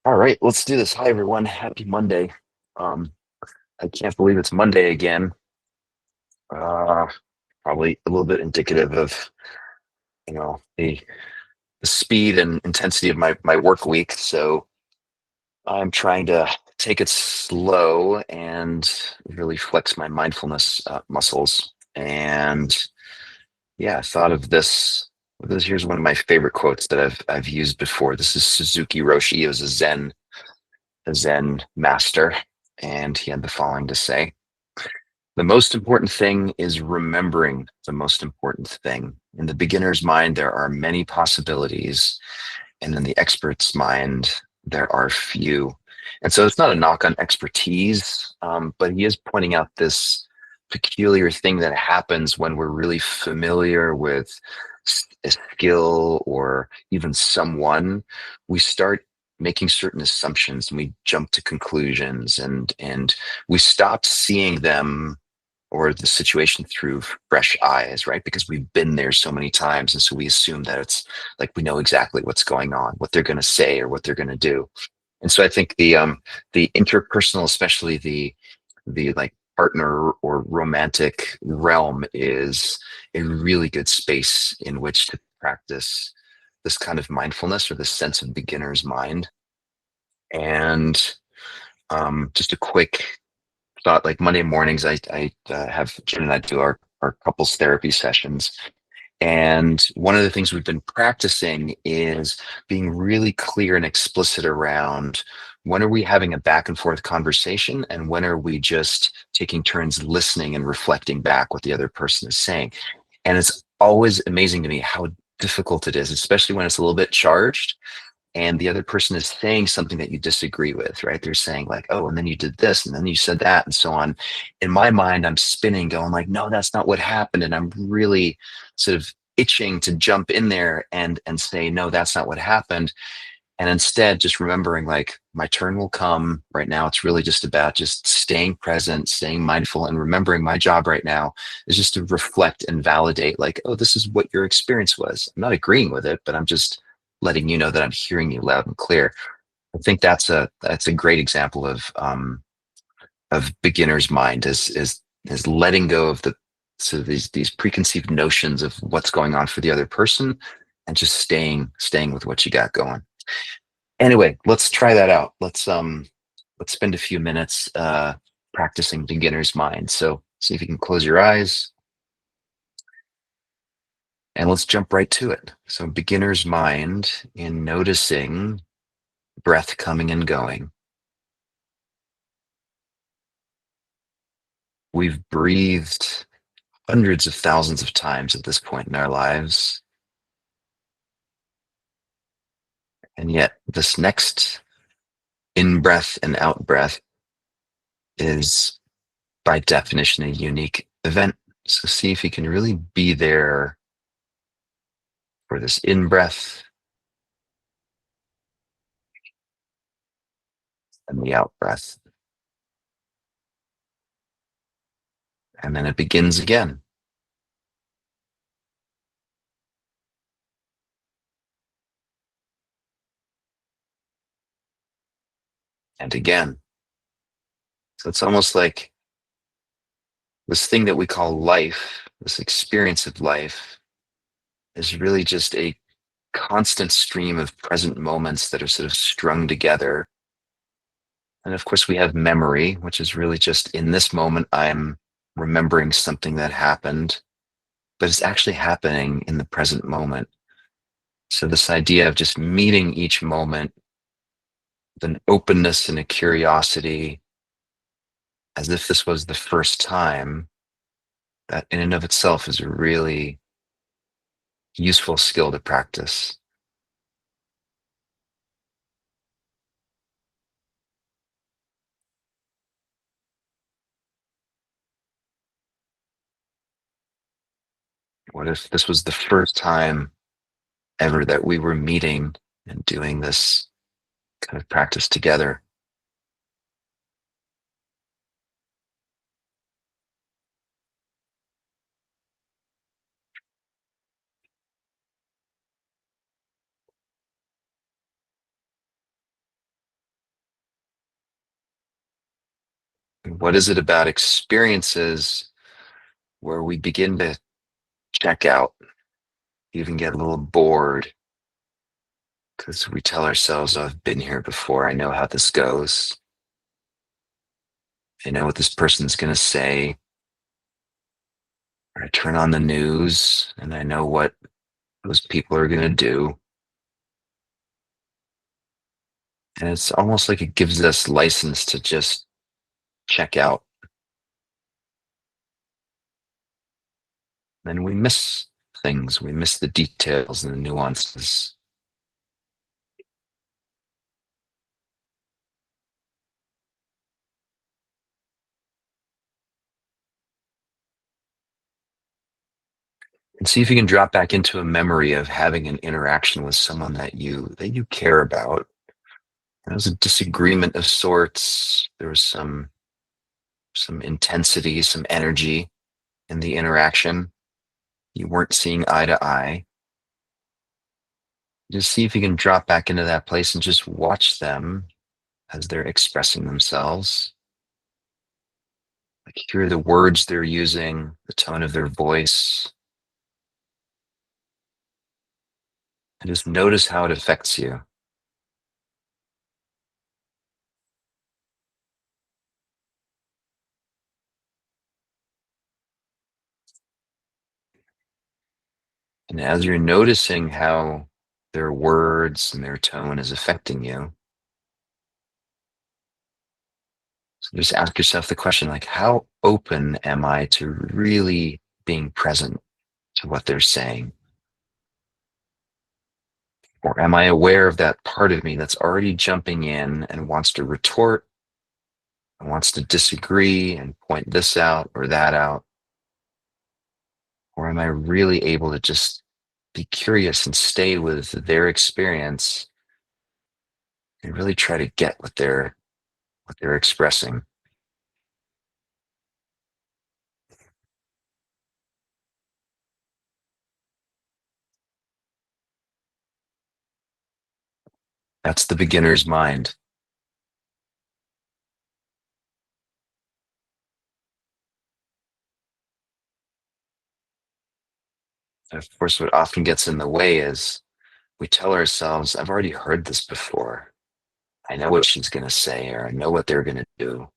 All right, let's do this. Hi, everyone. Happy Monday. Um, I can't believe it's Monday again. Uh, Probably a little bit indicative of, the speed and intensity of my work week. So I'm trying to take it slow and really flex my mindfulness muscles. And yeah, I thought of this. Here's one of my favorite quotes that I've used before. This is Suzuki Roshi. He was a Zen master, and he had the following to say: "The most important thing is remembering the most important thing. In the beginner's mind, there are many possibilities, and in the expert's mind, there are few." And so it's not a knock on expertise, but he is pointing out this peculiar thing that happens when we're really familiar with a skill or even someone. We start making certain assumptions and we jump to conclusions, and we stop seeing them or the situation through fresh eyes, right? Because we've been there so many times. And so we assume that it's like we know exactly what's going on, what they're going to say or what they're going to do. And so I think the interpersonal, especially the like partner or romantic realm, is a really good space in which to practice this kind of mindfulness or this sense of beginner's mind. And just a quick thought, like Monday mornings, I have Jen and I do our couples therapy sessions. And one of the things we've been practicing is being really clear and explicit around when are we having a back and forth conversation and when are we just taking turns listening and reflecting back what the other person is saying. And it's always amazing to me how difficult it is, especially when it's a little bit charged and the other person is saying something that you disagree with, right? They're saying like, "Oh, and then you did this, and then you said that," and so on. In my mind, I'm spinning, going like, "No, that's not what happened," and I'm really sort of itching to jump in there and say, "No, that's not what happened," and instead just remembering like my turn will come. Right now, it's really just about just staying present, staying mindful, and remembering my job right now is just to reflect and validate, like, "Oh, this is what your experience was. I'm not agreeing with it, but I'm just letting you know that I'm hearing you loud and clear." I think that's a great example of beginner's mind is letting go of these preconceived notions of what's going on for the other person and just staying with what you got going. Anyway, let's try that out. Let's spend a few minutes practicing beginner's mind. So see if you can close your eyes and let's jump right to it. So beginner's mind in noticing breath coming and going. We've breathed hundreds of thousands of times at this point in our lives. And yet, this next in breath and out breath is by definition a unique event. So, see if you can really be there for this in breath and the out breath. And then it begins again and again. So, it's almost like this thing that we call life, this experience of life, is really just a constant stream of present moments that are sort of strung together. And of course, we have memory, which is really just in this moment, I'm remembering something that happened, but it's actually happening in the present moment. So, this idea of just meeting each moment with an openness and a curiosity, as if this was the first time, that in and of itself is a really useful skill to practice. What if this was the first time ever that we were meeting and doing this kind of practice together? What is it about experiences where we begin to check out, even get a little bored because we tell ourselves, "Oh, I've been here before. I know how this goes. I know what this person's going to say." Or I turn on the news and I know what those people are going to do. And it's almost like it gives us license to just check out. Then we miss things, we miss the details and the nuances. And see if you can drop back into a memory of having an interaction with someone that you care about. There was a disagreement of sorts. There was some intensity, some energy in the interaction. You weren't seeing eye to eye. Just see if you can drop back into that place and just watch them as they're expressing themselves. Like hear the words they're using, the tone of their voice, and just notice how it affects you. And as you're noticing how their words and their tone is affecting you, so just ask yourself the question like, how open am I to really being present to what they're saying? Or am I aware of that part of me that's already jumping in and wants to retort and wants to disagree and point this out or that out? Or am I really able to just be curious and stay with their experience and really try to get what they're expressing? That's the beginner's mind. Of course, what often gets in the way is we tell ourselves, I've already heard this before. I know what she's going to say, or I know what they're going to do.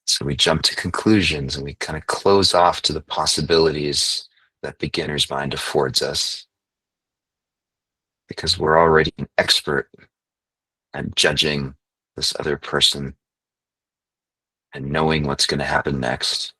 So we jump to conclusions and we kind of close off to the possibilities that beginner's mind affords us because we're already an expert at judging this other person and knowing what's going to happen next.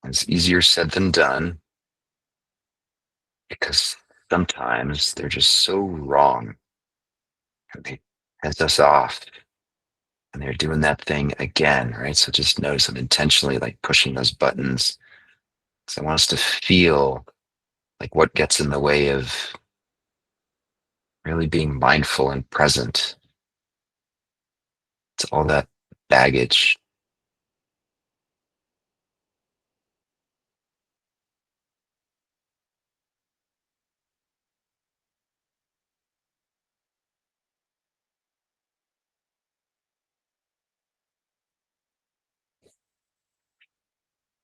It's easier said than done because sometimes they're just so wrong and they piss us off and they're doing that thing again, right? So just notice I'm intentionally like pushing those buttons because I want us to feel like what gets in the way of really being mindful and present. It's all that baggage.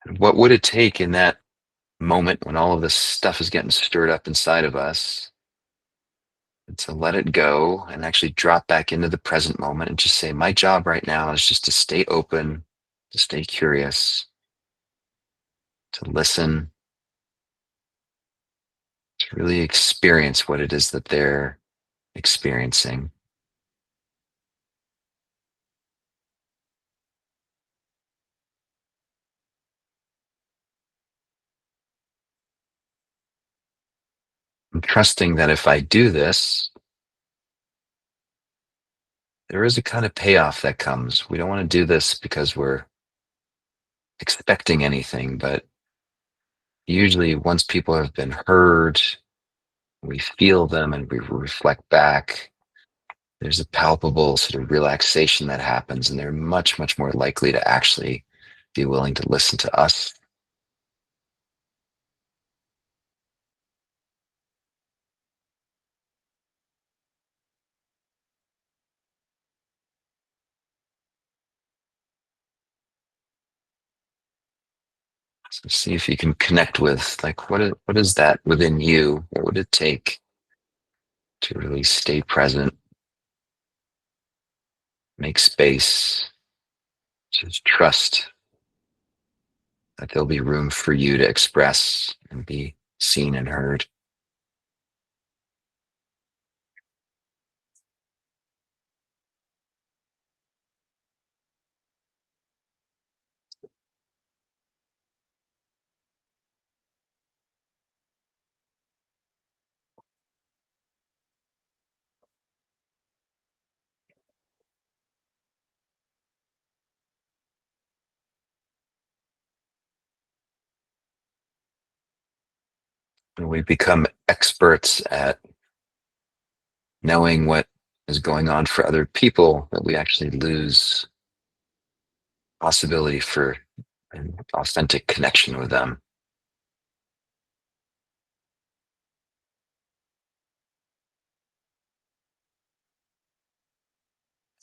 And what would it take in that moment when all of this stuff is getting stirred up inside of us to let it go and actually drop back into the present moment and just say, my job right now is just to stay open, to stay curious, to listen, to really experience what it is that they're experiencing. And trusting that if I do this, there is a kind of payoff that comes. We don't want to do this because we're expecting anything, but usually once people have been heard, we feel them and we reflect back. there's a palpable sort of relaxation that happens, and they're much, much more likely to actually be willing to listen to us. So see if you can connect with, like, what is that within you? What would it take to really stay present, make space, just trust that there'll be room for you to express and be seen and heard. When we become experts at knowing what is going on for other people, that we actually lose possibility for an authentic connection with them.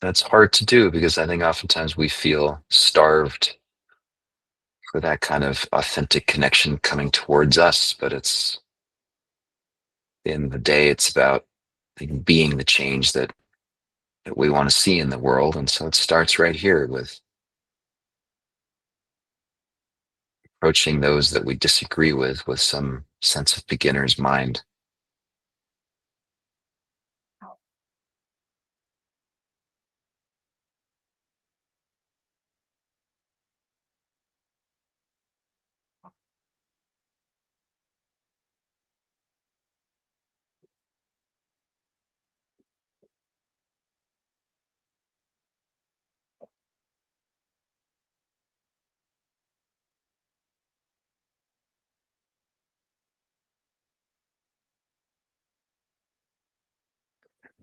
That's hard to do because I think oftentimes we feel starved for that kind of authentic connection coming towards us. But it's, at the end of the day, it's about, I think, being the change that we want to see in the world. And so it starts right here with approaching those that we disagree with some sense of beginner's mind.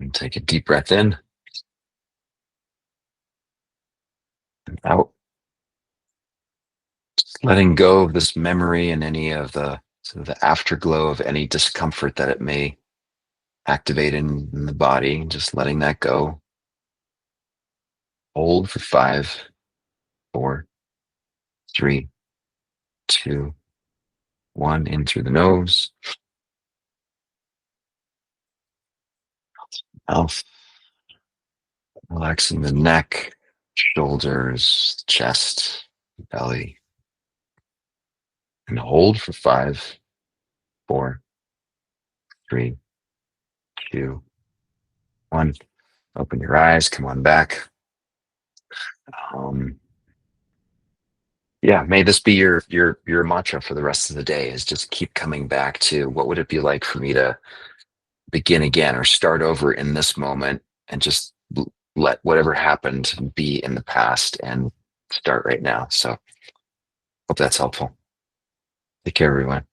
And take a deep breath in and out, just letting go of this memory and any of the sort of the afterglow of any discomfort that it may activate in the body, just letting that go. Hold for 5, 4, 3, 2, 1. In through the nose, mouth, relaxing the neck, shoulders, chest, belly. And hold for 5, 4, 3, 2, 1. Open your eyes, come on back. Um, yeah, may this be your mantra for the rest of the day, is just keep coming back to what would it be like for me to begin again or start over in this moment, and just let whatever happened be in the past and start right now. So hope that's helpful. Take care, everyone.